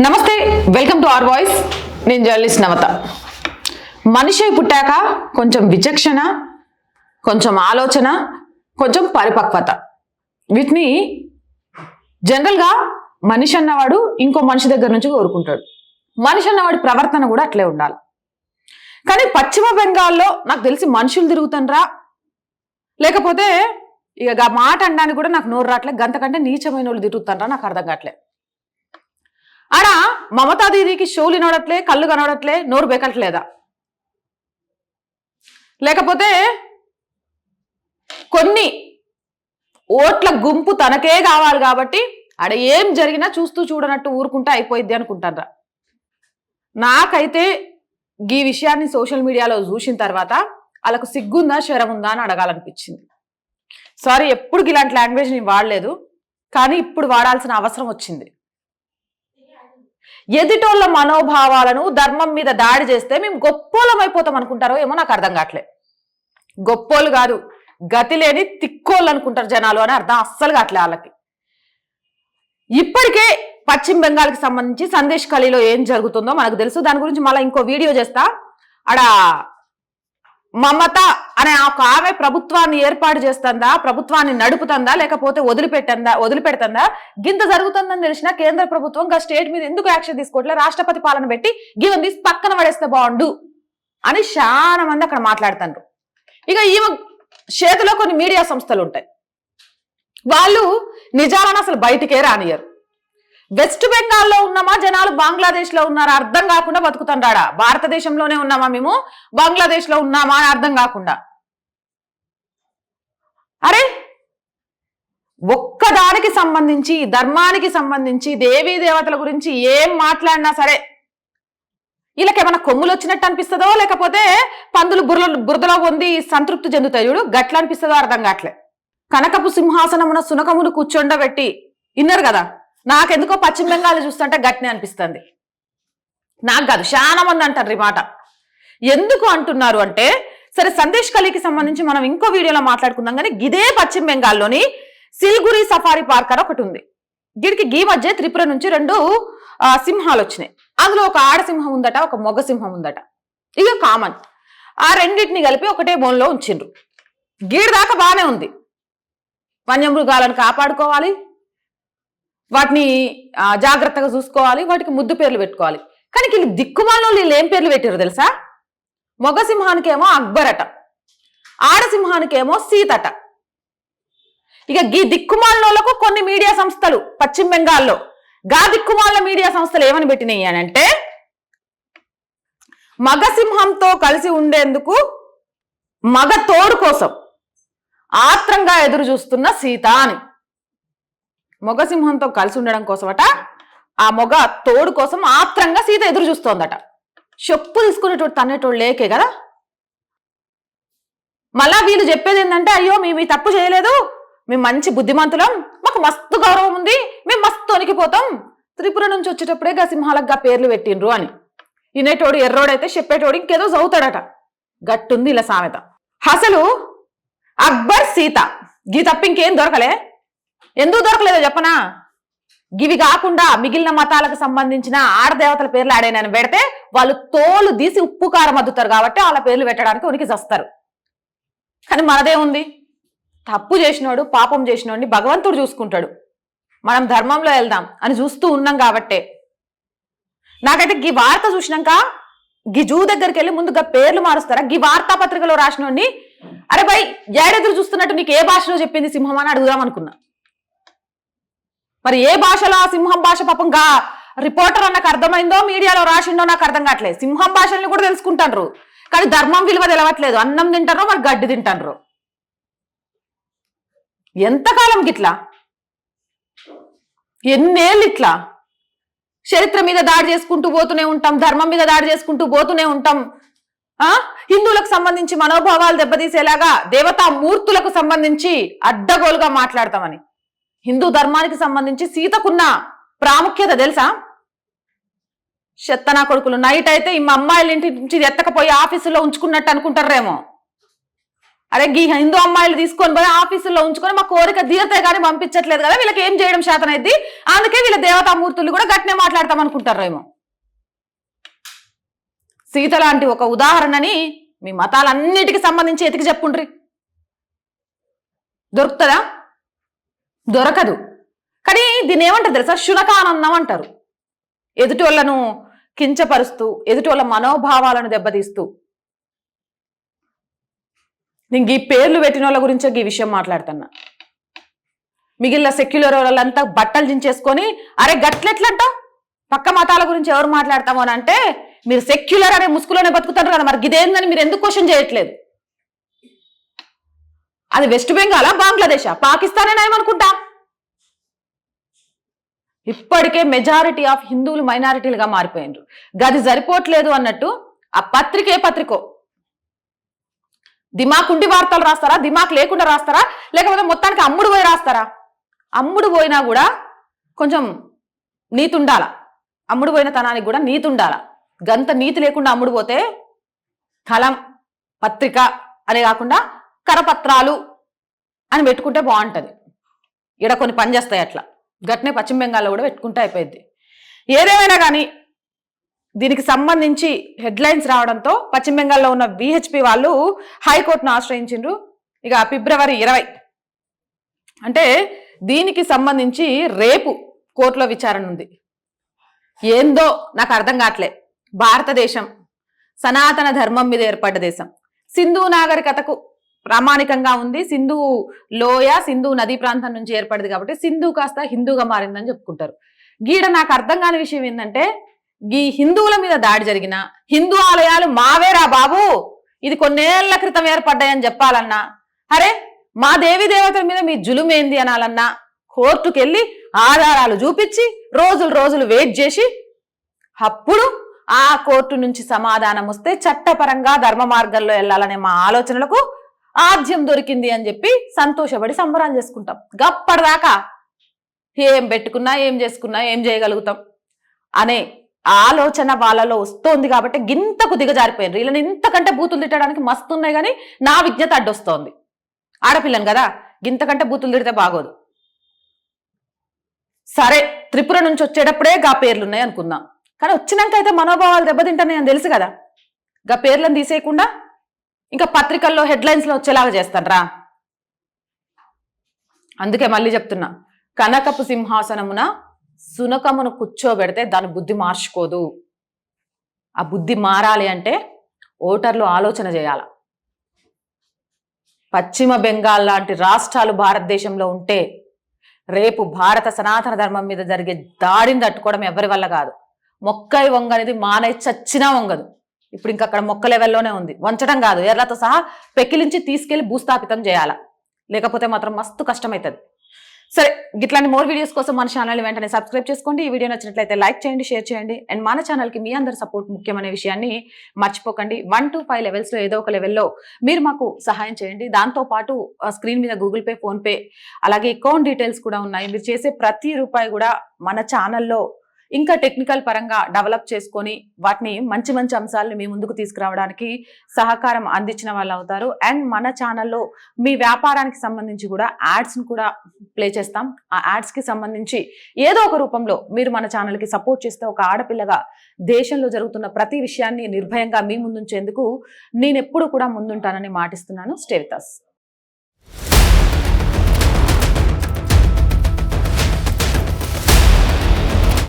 నమస్తే, welcome to our voice. నేను journalist నవత. మనిషి పుట్టాక కొంచెం విచక్షణ, కొంచెం ఆలోచన, కొంచెం పరిపక్వత, వీటిని జనరల్గా మనిషి అన్నవాడు ఇంకో మనిషి దగ్గర నుంచి కోరుకుంటాడు. మనిషి అన్నవాడి ప్రవర్తన కూడా అట్లే ఉండాలి. కానీ పశ్చిమ బెంగాల్లో నాకు తెలిసి మనుషులు తిరుగుతుండ్రా, లేకపోతే ఇక మాట అనడానికి కూడా నాకు నోరు రావట్లే, గంతకంటే నీచమైన వాళ్ళు తిరుగుతుండ్రా నాకు అర్థం కావట్లే. ఆడ మమతా దీదీకి షోలు వినవడట్లే, కళ్ళు కనవడట్లే, నోరు బెకట్లేదా? లేకపోతే కొన్ని ఓట్ల గుంపు తనకే కావాలి కాబట్టి ఆడ ఏం జరిగినా చూస్తూ చూడనట్టు ఊరుకుంటా అయిపోయిద్ది అనుకుంటారా? నాకైతే ఈ విషయాన్ని సోషల్ మీడియాలో చూసిన తర్వాత వాళ్ళకు సిగ్గుందా శరం ఉందా అని అడగాలనిపించింది. సారీ, ఎప్పుడు ఇలాంటి లాంగ్వేజ్ నేను వాడలేదు, కానీ ఇప్పుడు వాడాల్సిన అవసరం వచ్చింది. ఎదుటోళ్ళ మనోభావాలను ధర్మం మీద దాడి చేస్తే మేము గొప్పోళ్ళం అయిపోతాం అనుకుంటారో ఏమో నాకు అర్థం కావట్లే. గొప్పోళ్ళు కాదు, గతి లేని తిక్కోళ్ళు అనుకుంటారు జనాలు అని అర్థం అస్సలు కావట్లే వాళ్ళకి. ఇప్పటికే పశ్చిమ బెంగాల్కి సంబంధించి సందేశ్ ఖలీలో ఏం జరుగుతుందో మనకు తెలుసు. దాని గురించి మళ్ళీ ఇంకో వీడియో చేస్తా. ఆడ మమత అనే ఒక ఆమె ప్రభుత్వాన్ని ఏర్పాటు చేస్తుందా, ప్రభుత్వాన్ని నడుపుతుందా, లేకపోతే వదిలిపెడుతుందా? గింత జరుగుతుందని తెలిసిన కేంద్ర ప్రభుత్వం స్టేట్ మీద ఎందుకు యాక్షన్ తీసుకోవట్లే, రాష్ట్రపతి పాలన పెట్టి గివన్ తీసి పక్కన పడేస్తే బాగుండు అని చాలా మంది అక్కడ మాట్లాడుతున్నారు. ఇక ఈమె చేతిలో కొన్ని మీడియా సంస్థలు ఉంటాయి, వాళ్ళు నిజాలను అసలు బయటికే రానియరు. వెస్ట్ బెంగాల్లో ఉన్నామా జనాలు బంగ్లాదేశ్ లో ఉన్నారా అర్థం కాకుండా బతుకుతుంటాడా? భారతదేశంలోనే ఉన్నామా మేము బంగ్లాదేశ్ లో ఉన్నామా అని అర్థం కాకుండా. అరే, ఒక్కదానికి సంబంధించి, ధర్మానికి సంబంధించి, దేవీ దేవతల గురించి ఏం మాట్లాడినా సరే వీళ్ళకేమైనా కొమ్ములు వచ్చినట్టు అనిపిస్తుందో, లేకపోతే పందులు బురదలో పొంది సంతృప్తి చెందుతాయి చూడు, గట్ల అనిపిస్తుందో అర్థం కావట్లే. కనకపు సింహాసనమున సునకమును కూర్చోండబెట్టి విన్నారు కదా, నాకెందుకో పశ్చిమ బెంగాల్ చూస్తుంటే గట్నే అనిపిస్తుంది. నాకు కాదు, చాలా మంది అంటారు ఈ మాట. ఎందుకు అంటున్నారు అంటే, సరే సందేశ్ ఖలీకి సంబంధించి మనం ఇంకో వీడియోలో మాట్లాడుకుందాం. కానీ ఇదే పశ్చిమ బెంగాల్లోని సిల్గురి సఫారీ పార్క్ అని ఒకటి ఉంది. దీనికి ఈ మధ్య త్రిపుర నుంచి 2 సింహాలు వచ్చినాయి. అందులో ఒక ఆడసింహం ఉందట, ఒక మొగ సింహం ఉందట. ఇక కామన్, ఆ రెండింటిని కలిపి ఒకటే బోన్లో ఉంచిండ్రు. గీడి దాకా బాగానే ఉంది. వన్యమృగాలను కాపాడుకోవాలి, వాటిని జాగ్రత్తగా చూసుకోవాలి, వాటికి ముద్దు పేర్లు పెట్టుకోవాలి. కానీ వీళ్ళు దిక్కుమాలలో వీళ్ళు ఏం పేర్లు పెట్టారు తెలుసా? మొగ సింహానికేమో అక్బర్ అట, ఆడసింహానికేమో సీతట. ఇక ఈ దిక్కుమాలకు కొన్ని మీడియా సంస్థలు పశ్చిమ బెంగాల్లో దిక్కుమాల మీడియా సంస్థలు ఏమని పెట్టినాయి అని అంటే, మగ సింహంతో కలిసి ఉండేందుకు మగ తోడు కోసం ఆత్రంగా ఎదురు చూస్తున్న సీత అని. మొగ సింహంతో కలిసి ఉండడం కోసమట, ఆ మొగ తోడు కోసం ఆత్రంగా సీత ఎదురు చూస్తోందట. చెప్పు తీసుకునేటోడు తన్నేటోడు లేకే కదా. మళ్ళా వీళ్ళు చెప్పేది ఏంటంటే, అయ్యో మేము ఈ తప్పు చేయలేదు, మేము మంచి బుద్ధిమంతులం, మాకు మస్తు గౌరవం ఉంది, మేము మస్తు వణికిపోతాం, త్రిపుర నుంచి వచ్చేటప్పుడే సింహాలకు పేర్లు పెట్టిండ్రు అని. వినేటోడు ఎర్రోడైతే చెప్పేటోడు ఇంకేదో చదువుతాడట. గట్టుంది ఇలా సామెత. అసలు అక్బర్ సీత గీ తప్ప ఇంకేం దొరకలే. ఎందుకు దొరకలేదో చెప్పనా? గివి కాకుండా మిగిలిన మతాలకు సంబంధించిన ఆడదేవతల పేర్లు ఆడేనని పెడితే వాళ్ళు తోలు తీసి ఉప్పు కారం అద్దుతారు కాబట్టి వాళ్ళ పేర్లు పెట్టడానికి ఉనికి చస్తారు. కానీ మనదే ఉంది, తప్పు చేసినోడు పాపం చేసినోడిని భగవంతుడు చూసుకుంటాడు, మనం ధర్మంలో వెళ్దాం అని చూస్తూ ఉన్నాం కాబట్టే. నాకైతే గీ వార్త చూసినాక గీ జూ దగ్గరికి వెళ్ళి ముందుగా పేర్లు మారుస్తారా? గీ వార్తాపత్రికలో రాసినోడిని అరే భయ్ ఏడెదురు చూస్తున్నట్టు నీకు ఏ భాషలో చెప్పింది సింహం అని అడుగుదాం అనుకున్నా. మరి ఏ భాషలో ఆ సింహం భాష పాపం రిపోర్టర్ అన్నకు అర్థమైందో, మీడియాలో రాసిండో నాకు అర్థం కావట్లేదు. సింహం భాషల్ని కూడా తెలుసుకుంటారు, కానీ ధర్మం విలువ తెలవట్లేదు. అన్నం తింటారో మరి గడ్డి తింటారు. ఎంతకాలం గిట్లా? ఎన్నేళ్ళు ఇట్లా చరిత్ర మీద దాడి చేసుకుంటూ పోతూనే ఉంటాం, ధర్మం మీద దాడి చేసుకుంటూ పోతూనే ఉంటాం. హిందువులకు సంబంధించి మనోభావాలు దెబ్బతీసేలాగా దేవతా మూర్తులకు సంబంధించి అడ్డగోలుగా మాట్లాడతామని. హిందూ ధర్మానికి సంబంధించి సీతకున్న ప్రాముఖ్యత తెలుసా? చెత్తనా కొడుకులు. నైట్ అయితే ఈ అమ్మాయిల ఇంటి నుంచి ఎత్తకపోయి ఆఫీసులో ఉంచుకున్నట్టు అనుకుంటారేమో. అరే గీ హిందూ అమ్మాయిలు తీసుకొని పోయి ఆఫీసుల్లో ఉంచుకొని మా కోరిక తీరతే కానీ పంపించట్లేదు కదా, వీళ్ళకి ఏం చేయడం శాతనైద్ది, అందుకే వీళ్ళ దేవతామూర్తులు కూడా గట్టినే మాట్లాడతాం అనుకుంటారేమో. సీత లాంటి ఒక ఉదాహరణని మీ మతాలన్నిటికీ సంబంధించి ఎతికి చెప్పుండ్రి. దొరుకుతుందా? దొరకదు. కానీ దీన్ని ఏమంటారు తెలుసా? శునకానందం అంటారు. ఎదుటి వాళ్ళను కించపరుస్తూ, ఎదుటి వాళ్ళ మనోభావాలను దెబ్బతీస్తూ. నేను ఈ పేర్లు పెట్టిన వాళ్ళ గురించే ఈ విషయం మాట్లాడుతున్నా. మిగిలిన సెక్యులర్ వాళ్ళంతా బట్టలు దించేసుకొని అరే గట్లెట్లంట పక్క మతాల గురించి ఎవరు మాట్లాడతామో అని అంటే, మీరు సెక్యులర్ అనే ముసుగులోనే బతుకుతారు కదా, మరి ఇదేందని మీరు ఎందుకు క్వశ్చన్ చేయట్లేదు? అది వెస్ట్ బెంగాలా, బంగ్లాదేశా, పాకిస్తానేనా ఏమనుకుంటా? ఇప్పటికే మెజారిటీ ఆఫ్ హిందువులు మైనారిటీలుగా మారిపోయినారు. గది సరిపోవట్లేదు అన్నట్టు ఆ పత్రిక ఏ పత్రికో దిమాక్ ఉండి వార్తలు రాస్తారా, దిమాక్ లేకుండా రాస్తారా, లేకపోతే మొత్తానికి అమ్ముడు పోయి రాస్తారా? అమ్ముడు పోయినా కూడా కొంచెం నీతి ఉండాల. అమ్ముడు పోయిన తనానికి కూడా నీతి ఉండాల. గంత నీతి లేకుండా అమ్ముడు పోతే కలం పత్రిక అనే కాకుండా కరపత్రాలు అని పెట్టుకుంటే బాగుంటుంది. ఈడ కొన్ని పనిచేస్తాయి అట్లా. గట్నే పశ్చిమ బెంగాల్లో కూడా పెట్టుకుంటే అయిపోయింది. ఏదేమైనా కానీ దీనికి సంబంధించి హెడ్లైన్స్ రావడంతో పశ్చిమ బెంగాల్లో ఉన్న విహెచ్పి వాళ్ళు హైకోర్టును ఆశ్రయించిండ్రు. ఇక ఫిబ్రవరి 20 అంటే దీనికి సంబంధించి రేపు కోర్టులో విచారణ ఉంది. ఏందో నాకు అర్థం కావట్లే. భారతదేశం సనాతన ధర్మం మీద ఏర్పడ్డ దేశం. సింధు నాగరికతకు ప్రామాణికంగా ఉంది. సింధు లోయ, సింధు నదీ ప్రాంతం నుంచి ఏర్పడింది కాబట్టి సింధు కాస్త హిందూగా మారిందని చెప్పుకుంటారు. గీడ నాకు అర్థం కాని విషయం ఏంటంటే, ఈ హిందువుల మీద దాడి జరిగిన హిందూ ఆలయాలు మావేరా బాబు, ఇది కొన్నేళ్ల క్రితం ఏర్పడ్డాయని చెప్పాలన్నా, అరే మా దేవి దేవతల మీద మీ జులుమేంది అనాలన్నా కోర్టుకు వెళ్ళి ఆధారాలు చూపించి రోజులు వెయిట్ చేసి అప్పుడు ఆ కోర్టు నుంచి సమాధానం వస్తే చట్టపరంగా ధర్మ మార్గంలో వెళ్ళాలనే మా ఆలోచనలకు ఆద్యం దొరికింది అని చెప్పి సంతోషపడి సంబరాలు చేసుకుంటాం. గప్పటిదాకా ఏం పెట్టుకున్నా, ఏం చేసుకున్నా, ఏం చేయగలుగుతాం అనే ఆలోచన వాళ్ళలో వస్తోంది కాబట్టి గింతకు దిగజారిపోయారు. వీళ్ళని ఇంతకంటే బూతులు తిట్టడానికి మస్తు ఉన్నాయి, కానీ నా విజ్ఞత అడ్డొస్తోంది. ఆడపిల్లను కదా, గింతకంటే బూతులు తిడితే బాగోదు. సరే త్రిపుర నుంచి వచ్చేటప్పుడే గా పేర్లున్నాయి అనుకుందాం, కానీ వచ్చినాక అయితే మనోభావాలు దెబ్బతింటాయని తెలుసు కదా. గా పేర్లను తీసేయకుండా ఇంకా పత్రికల్లో హెడ్లైన్స్లో వచ్చేలాగా చేస్తానరా. అందుకే మళ్ళీ చెప్తున్నా, కనకపు సింహాసనమున సునకమును కూర్చోబెడితే దాని బుద్ధి మార్చుకోదు. ఆ బుద్ధి మారాలి అంటే ఓటర్లు ఆలోచన చేయాల. పశ్చిమ బెంగాల్ లాంటి రాష్ట్రాలు భారతదేశంలో ఉంటే రేపు భారత సనాతన ధర్మం మీద జరిగే దాడిని తట్టుకోవడం ఎవరి వల్ల కాదు. మొక్కై వంగనేది మానై చచ్చినా వంగదు. ఇప్పుడు ఇంకా అక్కడ మొక్క లెవెల్లోనే ఉంది. వంచడం కాదు, ఎర్రతో సహా పెకిలించి తీసుకెళ్లి భూస్థాపితం చేయాల, లేకపోతే మాత్రం మస్తు కష్టమవుతుంది. సరే, ఇట్లాంటి మోర్ వీడియోస్ కోసం మన ఛానల్ని వెంటనే సబ్స్క్రైబ్ చేసుకోండి. ఈ వీడియో నచ్చినట్లయితే లైక్ చేయండి, షేర్ చేయండి. అండ్ మన ఛానల్కి మీ అందరి సపోర్ట్ ముఖ్యమనే విషయాన్ని మర్చిపోకండి. 1 to 5 లెవెల్స్లో ఏదో ఒక లెవెల్లో మీరు మాకు సహాయం చేయండి. దాంతోపాటు స్క్రీన్ మీద గూగుల్ పే, ఫోన్పే, అలాగే అకౌంట్ డీటెయిల్స్ కూడా ఉన్నాయి. మీరు చేసే ప్రతి రూపాయి కూడా మన ఛానల్లో ఇంకా టెక్నికల్ పరంగా డెవలప్ చేసుకొని వాటిని మంచి మంచి అంశాలను మీ ముందుకు తీసుకురావడానికి సహకారం అందించిన వాళ్ళు అవుతారు. అండ్ మన ఛానల్లో మీ వ్యాపారానికి సంబంధించి కూడా యాడ్స్ని కూడా ప్లే చేస్తాం. ఆ యాడ్స్కి సంబంధించి ఏదో ఒక రూపంలో మీరు మన ఛానల్కి సపోర్ట్ చేస్తే ఒక ఆడపిల్లగా దేశంలో జరుగుతున్న ప్రతి విషయాన్ని నిర్భయంగా మీ ముందుంచేందుకు నేను ఎప్పుడు కూడా ముందుంటానని మాటిస్తున్నాను. Stay with us.